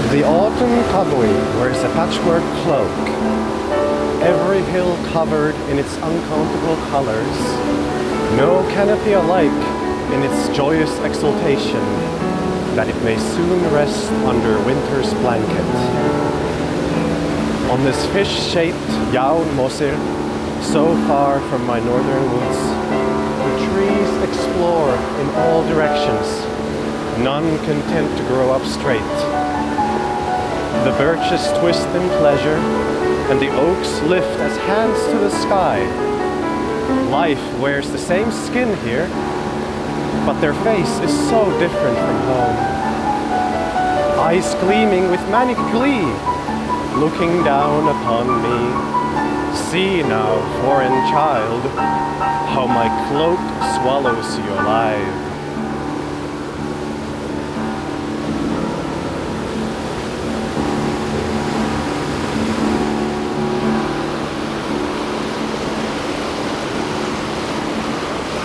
The Autumn Kamuy wears a patchwork cloak, every hill covered in its uncountable colors, no canopy alike in its joyous exultation, that it may soon rest under winter's blanket. On this fish-shaped Yaun Mosir, so far from my northern woods, the trees explore in all directions, none content to grow up straight. The birches twist in pleasure, and the oaks lift as hands to the sky. Life wears the same skin here, but their face is so different from home. Eyes gleaming with manic glee, looking down upon me. See now, foreign child, how my cloak swallows you alive.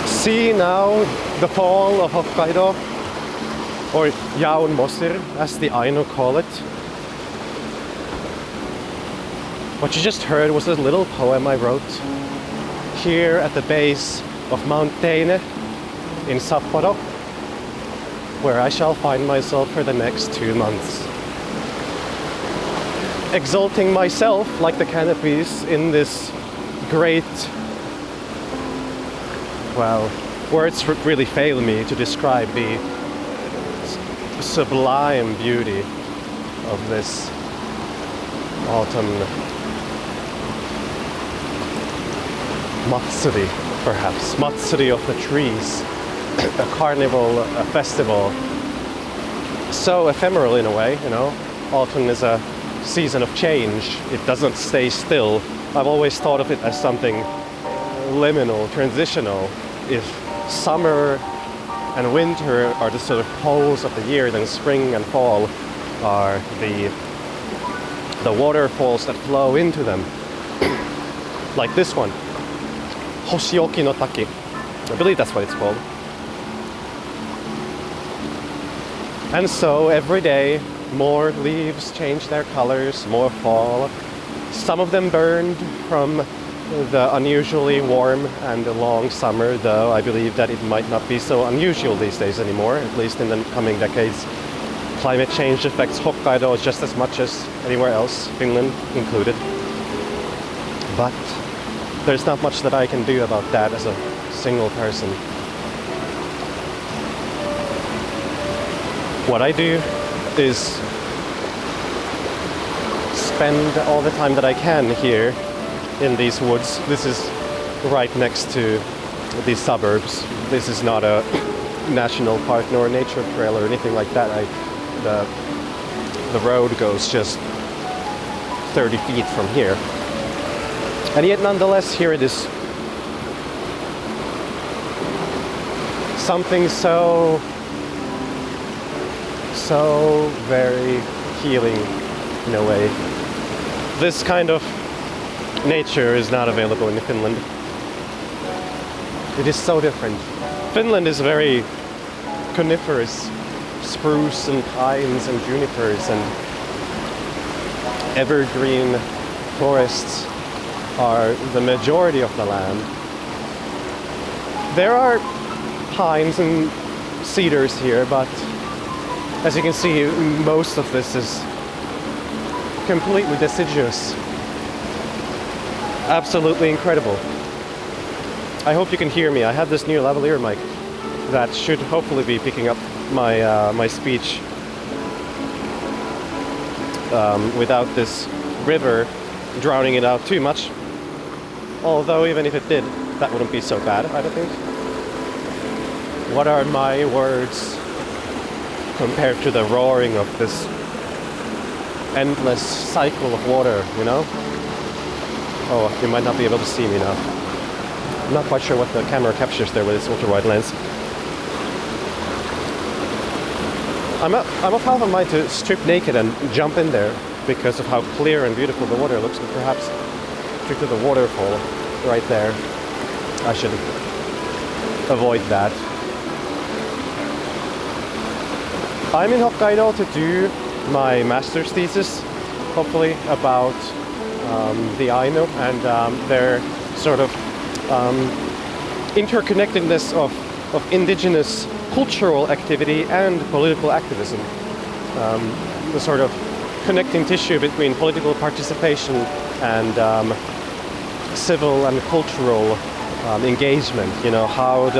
See now the fall of Hokkaido, or Yaun Mosir, as the Ainu call it. What you just heard was a little poem I wrote here at the base of Mount Teine in Sapporo, where I shall find myself for the next 2 months. Exalting myself like the canopies in this great, well, words really fail me to describe the sublime beauty of this autumn matsuri, perhaps. Matsuri of the trees. A carnival, a festival. So ephemeral in a way, you know. Autumn is a season of change. It doesn't stay still. I've always thought of it as something liminal, transitional. If summer and winter are the sort of poles of the year, then spring and fall are the waterfalls that flow into them. Like this one, Hoshioki no taki. I believe that's what it's called. And so every day, more leaves change their colors, more fall. Some of them burned from the unusually warm and long summer, though I believe that it might not be so unusual these days anymore, at least in the coming decades. Climate change affects Hokkaido just as much as anywhere else, Finland included. But there's not much that I can do about that as a single person. What I do is spend all the time that I can here in these woods. This is right next to these suburbs. This is not a national park nor a nature trail or anything like that. The road goes just 30 feet from here. And yet nonetheless here it is. Something so very healing in a way. This kind of nature is not available in Finland. It is so different. Finland is very coniferous. Spruce and pines and junipers and evergreen forests are the majority of the land. There are pines and cedars here, but as you can see, most of this is completely deciduous. Absolutely incredible. I hope you can hear me. I have this new lavalier mic that should hopefully be picking up my speech without this river drowning it out too much. Although even if it did, that wouldn't be so bad, I don't think. What are my words compared to the roaring of this endless cycle of water, you know? Oh, you might not be able to see me now. I'm not quite sure what the camera captures there with its ultra-wide lens. I'm of half a mind to strip naked and jump in there because of how clear and beautiful the water looks, but perhaps due to the waterfall right there, I should avoid that. I'm in Hokkaido to do my master's thesis, hopefully, about the Ainu and their sort of interconnectedness of indigenous cultural activity and political activism. The sort of connecting tissue between political participation and civil and cultural engagement. You know, how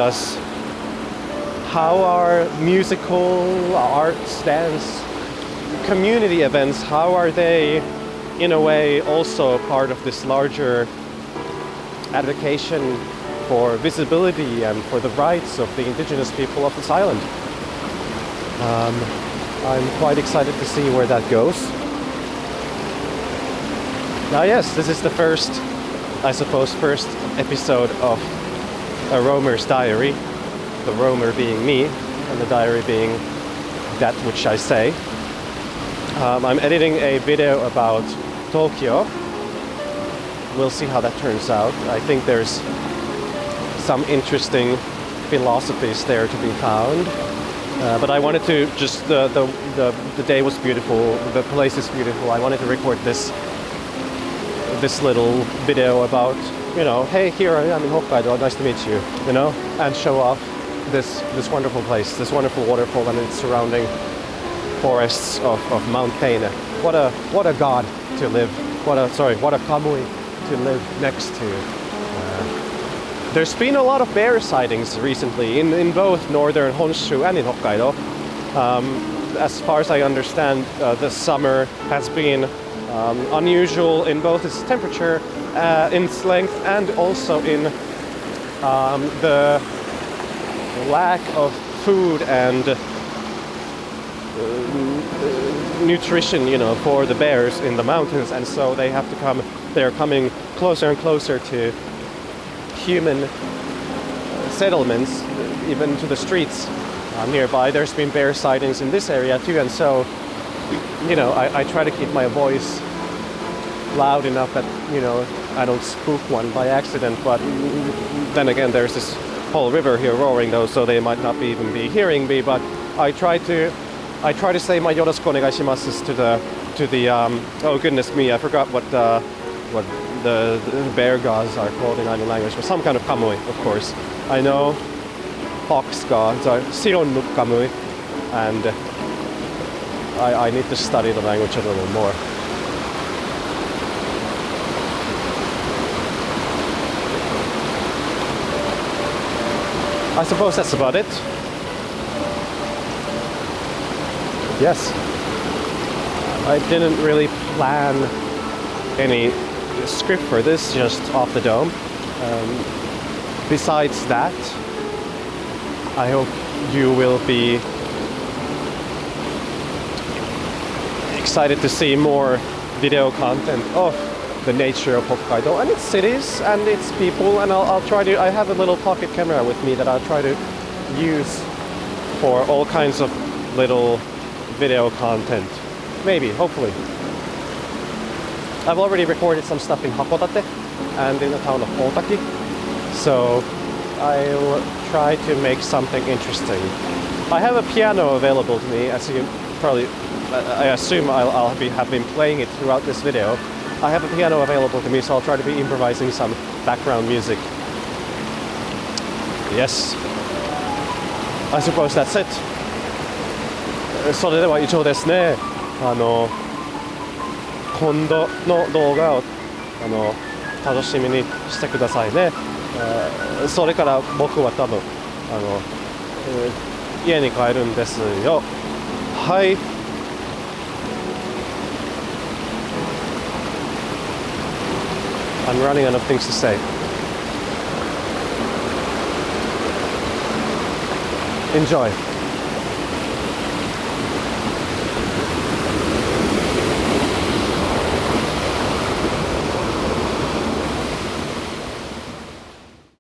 are musical, arts, dance, community events, how are they in a way also part of this larger advocation for visibility and for the rights of the indigenous people of this island? I'm quite excited to see where that goes. Now yes, this is the first episode of a roamer's diary. The roamer being me, and the diary being that which I say. I'm editing a video about Tokyo. We'll see how that turns out. I think there's some interesting philosophies there to be found. But I wanted to just, the day was beautiful, the place is beautiful. I wanted to record this little video about, you know, hey, here I am in Hokkaido, nice to meet you, you know, and show off this wonderful place, this wonderful waterfall and its surrounding forests of Mount Teine. What a god to live, what a kamuy to live next to. There's been a lot of bear sightings recently in both northern Honshu and in Hokkaido. As far as I understand, the summer has been unusual in both its temperature, in its length, and also in the lack of food and nutrition, you know, for the bears in the mountains, and so they're coming closer and closer to human settlements, even to the streets nearby. There's been bear sightings in this area too, and so, you know, I try to keep my voice loud enough that, you know, I don't spook one by accident, but then again, there's this whole river here roaring though, so they might not even be hearing me, but I try to say my yoroshiku onegaishimasu to the oh goodness me, I forgot what the bear gods are called in Ainu language, but some kind of kamuy, of course. I know fox gods are星置の滝, and I need to study the language a little more. I suppose that's about it. Yes. I didn't really plan any script for this, just off the dome. Besides that, I hope you will be excited to see more video content of the nature of Hokkaido and its cities and its people, and I'll try to, I have a little pocket camera with me that I'll try to use for all kinds of little video content. Maybe, hopefully. I've already recorded some stuff in Hakodate and in the town of Otaki, so I'll try to make something interesting. I have a piano available to me, as you probably, I assume have been playing it throughout this video. I have a piano available to me, so I'll try to be improvising some background music. Yes. I suppose that's it. それでは以上ですね。今度の動画を楽しみにしてくださいね。それから僕は多分家に帰るんですよ。はい。I'm running out of things to say. Enjoy.